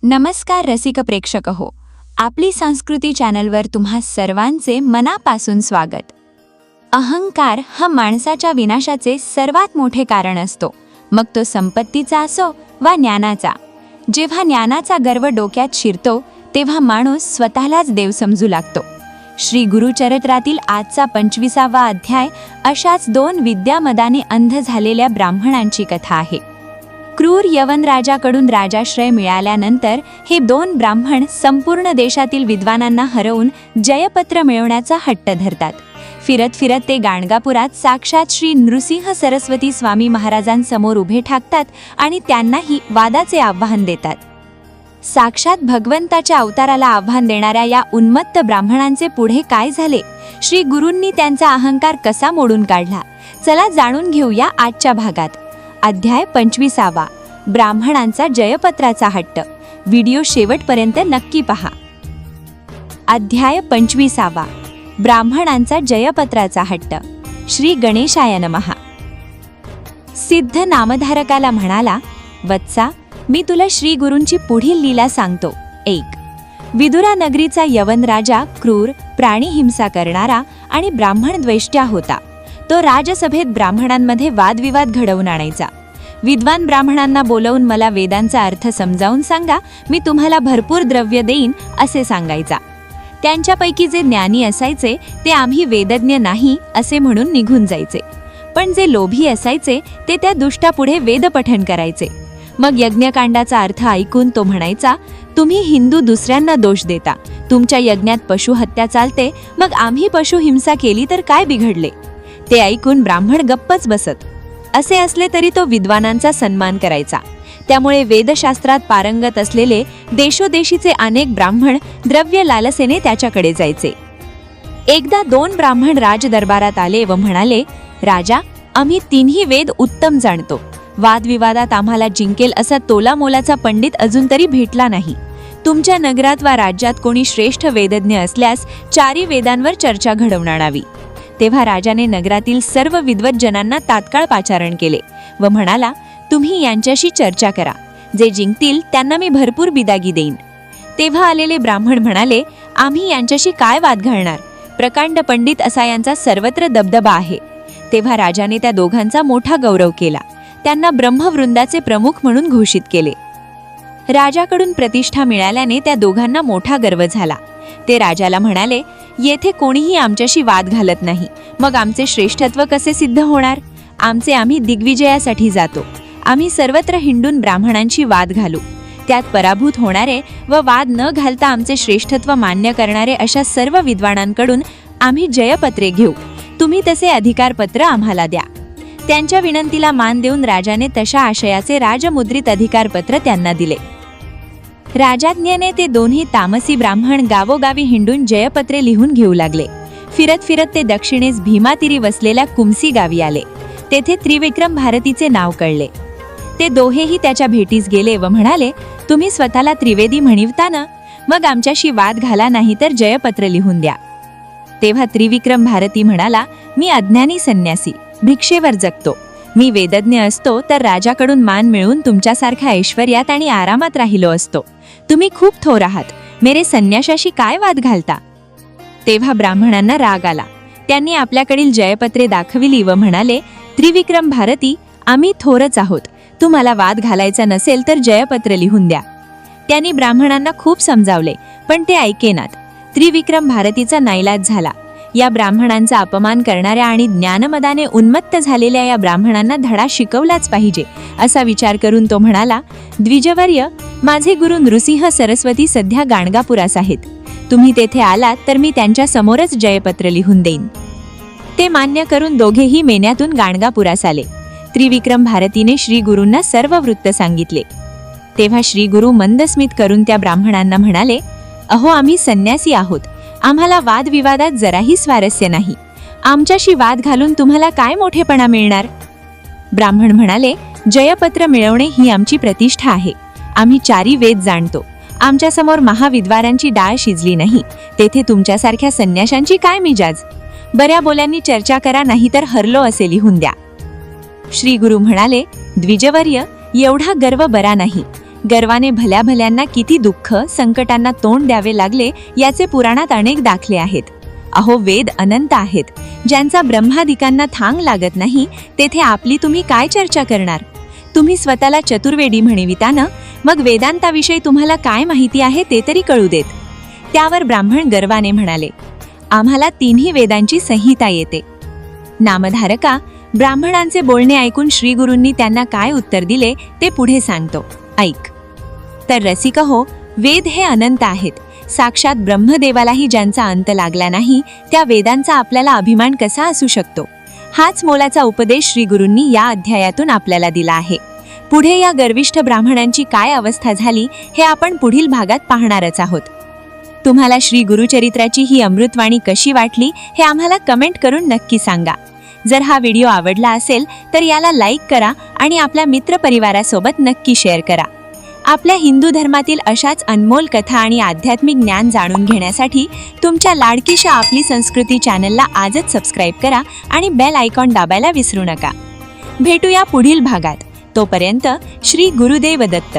नमस्कार रसिक प्रेक्षक हो, आपली संस्कृती चॅनलवर तुम्हा सर्वांचे मनापासून स्वागत. अहंकार हा माणसाच्या विनाशाचे सर्वात मोठे कारण असतो, मग तो संपत्तीचा असो वा ज्ञानाचा. जेव्हा ज्ञानाचा गर्व डोक्यात शिरतो तेव्हा माणूस स्वतःलाच देव समजू लागतो. श्री गुरुचरित्रातील आजचा 25वा अध्याय अशाच दोन विद्यामदाने अंध झालेल्या ब्राह्मणांची कथा आहे. क्रूर यवन राजाकडून राजाश्रय मिळाल्यानंतर हे दोन ब्राह्मण संपूर्ण देशातील विद्वानांना हरवून जयपत्र मिळवण्याचा हट्ट धरतात. फिरत फिरत ते गाणगापुरात साक्षात श्री नृसिंह सरस्वती स्वामी महाराजांसमोर उभे ठाकतात आणि त्यांनाही वादाचे आव्हान देतात. साक्षात भगवंताच्या अवताराला आव्हान देणाऱ्या या उन्मत्त ब्राह्मणांचे पुढे काय झाले, श्री गुरूंनी त्यांचा अहंकार कसा मोडून काढला, चला जाणून घेऊया आजच्या भागात. अध्याय 25वा, ब्राह्मणांचा जयपत्राचा हट्ट. व्हिडिओ शेवटपर्यंत नक्की पहा. अध्याय 25वा, ब्राह्मणांचा जयपत्राचा हट्ट. श्री गणेशाय नमः. सिद्ध नामधारकाला म्हणाला, वत्सा, मी तुला श्री गुरूंची पुढील लीला सांगतो. 1. विदुरा नगरीचा यवन राजा क्रूर, प्राणी हिंसा करणारा आणि ब्राह्मण द्वेष्ट्या होता. तो राजसभेत ब्राह्मणांमध्ये वादविवाद घडवून आणायचा. विद्वान ब्राह्मणांना बोलवून मला वेदांचा अर्थ समजावून सांगा, मी तुम्हाला भरपूर द्रव्य देईन असे सांगायचा. त्यांच्यापैकी जे ज्ञानी असायचे ते आम्ही वेदज्ञ नाही असे म्हणून निघून जायचे, पण जे लोभी असायचे ते त्या दुष्टापुढे वेदपठण करायचे. मग यज्ञकांडाचा अर्थ ऐकून तो म्हणायचा, तुम्ही हिंदू दुसऱ्यांना दोष देता, तुमच्या यज्ञात पशुहत्या चालते, मग आम्ही पशुहिंसा केली तर काय बिघडले. ते ऐकून ब्राह्मण गप्पच बसत. असे असले तरी तो विद्वानांचा सन्मान करायचा. त्यामुळे वेदशास्त्रात पारंगत असलेले देशोदेशीचे अनेक ब्राह्मण द्रव्य लालसेने त्याच्याकडे जायचे. एकदा 2 ब्राह्मण राजदरबारात आले व म्हणाले, राजा, आम्ही 3ही वेद उत्तम जाणतो. वादविवादात आम्हाला जिंकेल असा तोलामोलाचा पंडित अजून तरी भेटला नाही. तुमच्या नगरात वा राज्यात कोणी श्रेष्ठ वेदज्ञ असल्यास 4ही वेदांवर चर्चा घडवून आणावी. तेव्हा राजाने नगरातील सर्व विद्वत जनांना तात्काळ पाचारण केले व म्हणाला, तुम्ही यांच्याशी चर्चा करा. जे जिंकतील त्यांना मी भरपूर बिदागी देईन. तेव्हा आलेले ब्राह्मण म्हणाले, आम्ही यांच्याशी काय वाद घालणार, प्रकांड पंडित असा यांचा सर्वत्र दबदबा आहे. तेव्हा राजाने त्या दोघांचा मोठा गौरव केला. त्यांना ब्रह्मवृंदाचे प्रमुख म्हणून घोषित केले. राजाकडून प्रतिष्ठा मिळाल्याने त्या दोघांना मोठा गर्व झाला. ते राजाला म्हणाले, येथे कोणीही आमच्याशी वाद घालत नाही, मग आमचे श्रेष्ठत्व कसे सिद्ध होणार. आम्ही दिग्विजयासाठी जातो. आम्ही सर्वत्र हिंडून ब्राह्मणांशी वाद घालू. त्यात पराभूत होणारे व वाद न घालता आमचे श्रेष्ठत्व मान्य करणारे अशा सर्व विद्वानांकडून आम्ही जयपत्रे घेऊ. तुम्ही तसे अधिकारपत्र आम्हाला द्या. त्यांच्या विनंतीला मान देऊन राजाने तशा आशयाचे राजमुद्रित अधिकारपत्र त्यांना दिले. राजाज्ञेने ते दोन्ही तामसी ब्राह्मण गावोगावी हिंडून जयपत्रे लिहून घेऊ लागले. फिरत फिरत ते दक्षिणेस भीमातीरी वसलेल्या कुमसी गावी आले. तेथे त्रिविक्रम भारतीचे नाव कळले. ते दोहेही त्याच्या भेटीस गेले व म्हणाले, तुम्ही स्वतःला त्रिवेदी म्हणिवता ना, मग आमच्याशी वाद घाला, नाही तर जयपत्र लिहून द्या. तेव्हा त्रिविक्रम भारती म्हणाला, मी अज्ञानी संन्यासी, भिक्षेवर जगतो. मी वेदज्ञ असतो तर राजाकडून मान मिळवून तुमच्यासारख्या ऐश्वर्यात आणि आरामात राहिलो असतो. तुम्ही खूप थोर आहात, मेरे संन्याशाशी काय वाद घालता. तेव्हा ब्राह्मणांना राग आला. त्यांनी आपल्याकडील जयपत्रे दाखविली व म्हणाले, त्रिविक्रम भारती, आम्ही थोरच आहोत. तुम्हाला वाद घालायचा नसेल तर जयपत्र लिहून द्या. त्यांनी ब्राह्मणांना खूप समजावले, पण ते ऐकेनात. त्रिविक्रम भारतीचा नाईलाज झाला. या ब्राह्मणांचा अपमान करणाऱ्या आणि ज्ञानमदाने उन्मत्त झालेल्या या ब्राह्मणांना धडा शिकवलाच पाहिजे असा विचार करून तो म्हणाला, द्विजवर्य, माझे गुरु नृसिंह सरस्वती सध्या गाणगापुरास आहेत. तुम्ही तेथे आलात तर मी त्यांच्या समोरच जयपत्र लिहून देईन. ते मान्य करून दोघेही मेन्यातून गाणगापुरास आले. त्रिविक्रम भारतीने श्री गुरूंना सर्व वृत्त सांगितले. तेव्हा श्री गुरु मंदस्मित करून त्या ब्राह्मणांना म्हणाले, अहो, आम्ही संन्यासी आहोत. आम्हाला वादविवादात जराही स्वारस्य नाही. आमच्याशी वाद घालून तुम्हाला काय मोठेपणा मिळणार. ब्राह्मण म्हणाले, जयपत्र मिळवणे ही आमची प्रतिष्ठा आहे. आम्ही 4ही वेद जाणतो. आमच्यासमोर महाविद्वारांची डाळ शिजली नाही. तेथे तुमच्यासारख्या संन्याशांची काय मिजाज. बऱ्या बोल्यांनी चर्चा करा, नाही तर हरलो असे लिहून द्या. श्री गुरु म्हणाले, द्विजवर्य, एवढा गर्व बरा नाही. गर्वाने भल्या भल्यांना किती दुःख संकटांना तोंड द्यावे लागले याचे पुराणात अनेक दाखले आहेत. अहो, वेद अनंत आहेत. ज्यांचा ब्रह्मादिकांना थांग लागत नाही तेथे आपली तुम्ही काय चर्चा करणार? तुम्ही स्वतःला चतुर्वेदी म्हणविता ना, मग वेदांताविषयी तुम्हाला काय माहिती आहे ते तरी कळू देत. त्यावर ब्राह्मण गर्वाने म्हणाले, आम्हाला तिन्ही वेदांची संहिता येते. नामधारका, ब्राह्मणांचे बोलणे ऐकून श्रीगुरूंनी त्यांना काय उत्तर दिले ते पुढे सांगतो, ऐक. तर रसिक हो, वेद हे अनंत आहेत. साक्षात ब्रह्मदेवालाही ज्यांचा अंत लागला नाही त्या वेदांचा आपल्याला अभिमान कसा असू शकतो? हाच मोलाचा उपदेश श्रीगुरूंनी या अध्यायातून आपल्याला दिला आहे. पुढे या गर्विष्ठ ब्राह्मणांची काय अवस्था झाली हे आपण पुढील भागात पाहणारच आहोत. तुम्हाला श्री गुरुचरित्राची ही अमृतवाणी कशी वाटली हे आम्हाला कमेंट करून नक्की सांगा. जर हा व्हिडिओ आवडला असेल तर याला लाईक करा आणि आपल्या मित्रपरिवारासोबत नक्की शेअर करा. आपल्या हिंदू धर्मातील अशाच अनमोल कथा आणि आध्यात्मिक ज्ञान जाणून घेण्यासाठी तुमच्या लाडकीशा आपली संस्कृती चॅनलला आजच सबस्क्राईब करा आणि बेल आयकॉन दाबायला विसरू नका. भेटूया पुढील भागात. तोपर्यंत श्री गुरुदेव दत्त.